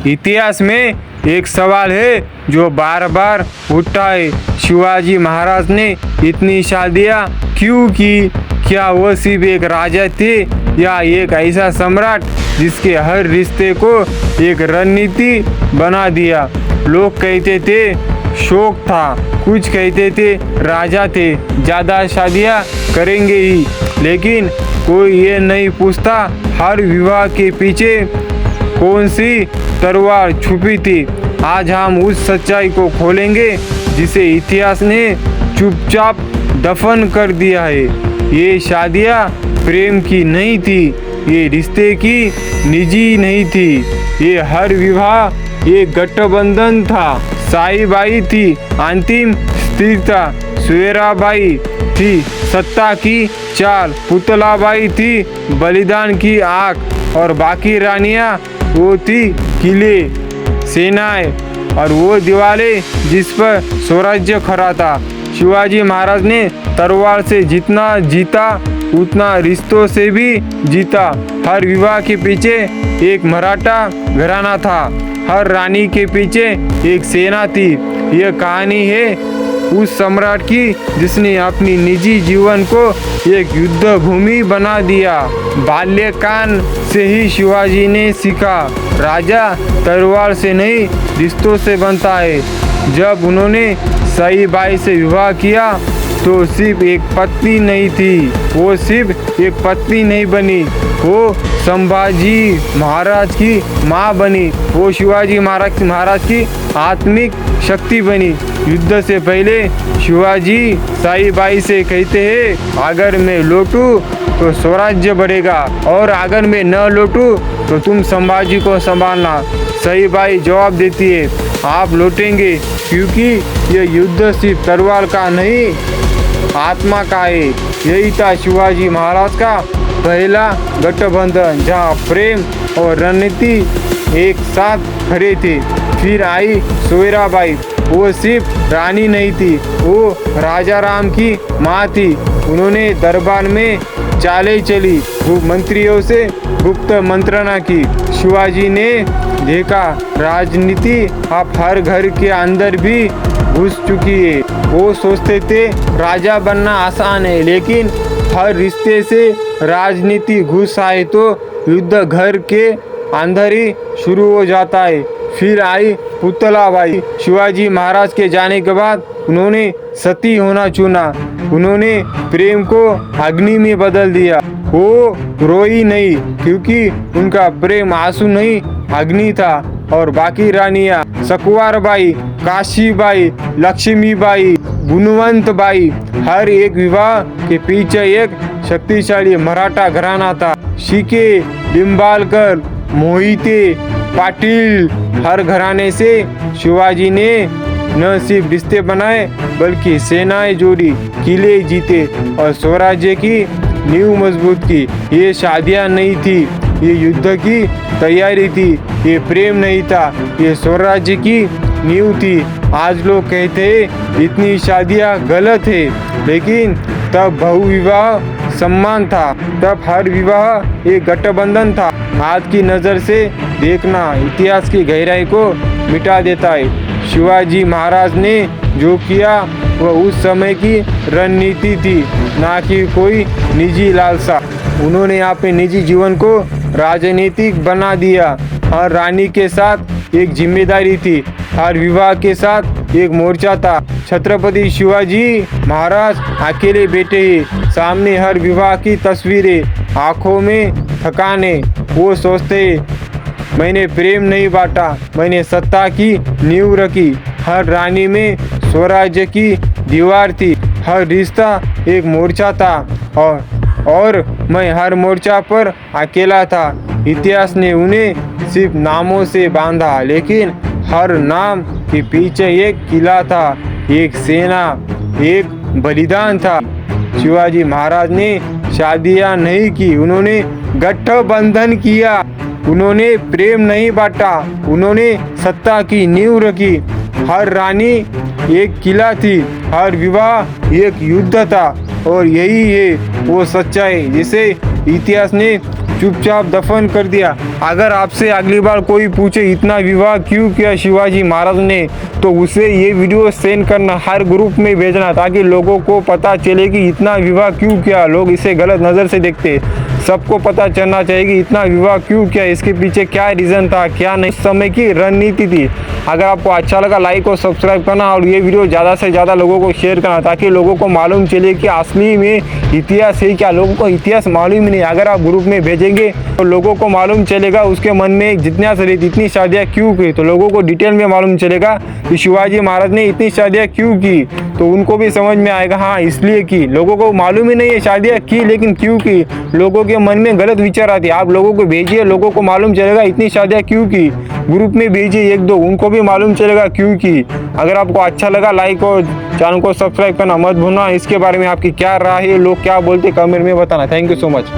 इतिहास में एक सवाल है जो बार बार उठता है, शिवाजी महाराज ने इतनी शादियाँ क्यों की? क्या वो सिर्फ एक राजा थे या एक ऐसा सम्राट जिसके हर रिश्ते को एक रणनीति बना दिया? लोग कहते थे शौक था, कुछ कहते थे राजा थे, ज़्यादा शादियाँ करेंगे ही, लेकिन कोई ये नहीं पूछता हर विवाह के पीछे कौन सी तलवार छुपी थी। आज हम उस सच्चाई को खोलेंगे जिसे इतिहास ने चुपचाप दफन कर दिया है। ये शादियाँ प्रेम की नहीं थी, ये रिश्ते की निजी नहीं थी, ये हर विवाह एक गठबंधन था। साईबाई थी अंतिम स्थिरता, सुहेराबाई थी सत्ता की चाल, पुतलाबाई थी बलिदान की आग और बाकी रानियां वो थी किले, सेनाएं और वो दीवारें जिस पर स्वराज्य खड़ा था। शिवाजी महाराज ने तलवार से जितना जीता उतना रिश्तों से भी जीता। हर विवाह के पीछे एक मराठा घराना था, हर रानी के पीछे एक सेना थी। यह कहानी है उस सम्राट की जिसने अपनी निजी जीवन को एक युद्ध भूमि बना दिया। बाल्यकाल से ही शिवाजी ने सीखा, राजा तलवार से नहीं रिश्तों से बनता है। जब उन्होंने साईबाई से विवाह किया तो सिर्फ एक पत्नी नहीं थी, वो सिर्फ एक पत्नी नहीं बनी, वो संभाजी महाराज की माँ बनी, वो शिवाजी महाराज की आत्मिक शक्ति बनी। युद्ध से पहले शिवाजी साईबाई से कहते हैं, अगर मैं लौटूं तो स्वराज्य बढ़ेगा और अगर मैं न लौटूं तो तुम संभाजी को संभालना। साईबाई जवाब देती है, आप लौटेंगे क्योंकि यह युद्ध सिर्फ तलवार का नहीं आत्मा का है। यही था शिवाजी महाराज का पहला गठबंधन जहाँ प्रेम और रणनीति एक साथ खड़े थे। फिर आई सोयराबाई, वो सिर्फ रानी नहीं थी, वो राजा राम की माँ थी। उन्होंने दरबार में चालें चली, मंत्रियों से गुप्त मंत्रणा की। शिवाजी ने देखा राजनीति अब हर घर के अंदर भी घुस चुकी है। वो सोचते थे राजा बनना आसान है, लेकिन हर रिश्ते से राजनीति घुस आए तो युद्ध घर के अंदर ही शुरू हो जाता है। फिर आई पुतलाबाई। शिवाजी महाराज के जाने के बाद उन्होंने सती होना चुना। उन्होंने प्रेम को अग्नि में बदल दिया। वो रोई नहीं क्योंकि उनका प्रेम आंसू नहीं अग्नि था। और बाकी रानियां सकवारबाई, काशीबाई, लक्ष्मीबाई, गुणवंतबाई, हर एक विवाह के पीछे एक शक्तिशाली मराठा घराना था। शिके, लिंबालकर, मोहिते, पाटिल, हर घराने से शिवाजी ने न सिर्फ रिश्ते बनाए बल्कि सेनाएं जोड़ी, किले जीते और स्वराज्य की नींव मजबूत की। ये शादियां नहीं थी, ये युद्ध की तैयारी थी। ये प्रेम नहीं था, ये स्वराज्य की नींव थी। आज लोग कहते हैं इतनी शादियां गलत है, लेकिन तब बहुविवाह सम्मान था, तब हर विवाह एक गठबंधन था। आज की नज़र से देखना इतिहास की गहराई को मिटा देता है। शिवाजी महाराज ने जो किया वह उस समय की रणनीति थी, ना कि कोई निजी लालसा। उन्होंने अपने निजी जीवन को राजनीतिक बना दिया। हर रानी के साथ एक जिम्मेदारी थी, हर विवाह के साथ एक मोर्चा था। छत्रपति शिवाजी महाराज अकेले बैठे ही, सामने हर विवाह की तस्वीरें, आंखों में थकाने। वो सोचते मैंने प्रेम नहीं बांटा, मैंने सत्ता की नींव रखी। हर रानी में स्वराज्य की दीवार थी, हर रिश्ता एक मोर्चा था और मैं हर मोर्चा पर अकेला था। इतिहास ने उन्हें सिर्फ नामों से बांधा, लेकिन हर नाम के पीछे एक किला था, एक सेना, एक बलिदान था। शिवाजी महाराज ने शादियां नहीं की, उन्होंने गठबंधन किया। उन्होंने प्रेम नहीं बांटा, उन्होंने सत्ता की नींव रखी। हर रानी एक किला थी, हर विवाह एक युद्ध था। और यही है वो सच्चाई जिसे इतिहास ने चुपचाप दफन कर दिया। अगर आपसे अगली बार कोई पूछे इतना विवाह क्यों किया शिवाजी महाराज ने, तो उसे ये वीडियो सेंड करना, हर ग्रुप में भेजना, ताकि लोगों को पता चले कि इतना विवाह क्यों किया। लोग इसे गलत नज़र से देखते, सबको पता चलना चाहिए कि इतना विवाह क्यों किया, इसके पीछे क्या रीज़न था, क्या नहीं, समय की रणनीति थी। अगर आपको अच्छा लगा लाइक और सब्सक्राइब करना और ये वीडियो ज़्यादा से ज़्यादा लोगों को शेयर करना, ताकि लोगों को मालूम चले कि असली में इतिहास है क्या। लोगों को इतिहास मालूम ही नहीं। अगर आप ग्रुप में भेजेंगे तो लोगों को मालूम चलेगा उसके मन में जितनी सारी इतनी शादियाँ क्यों की, तो लोगों को डिटेल में मालूम चलेगा कि शिवाजी महाराज ने इतनी शादियाँ क्यों की, तो उनको भी समझ में आएगा हाँ इसलिए की। लोगों को मालूम ही नहीं है शादियाँ की, लेकिन क्यों की, लोगों के मन में गलत विचार आती है। आप लोगों को भेजिए, लोगों को मालूम चलेगा इतनी शादियाँ क्यों की। ग्रुप में भेजिए एक दो, उनको भी मालूम चलेगा क्यों की। अगर आपको अच्छा लगा लाइक और चैनल को सब्सक्राइब करना मत भूलना। इसके बारे में आपकी क्या राय है, लोग क्या बोलते कमेंट में बताना। Thank you so much.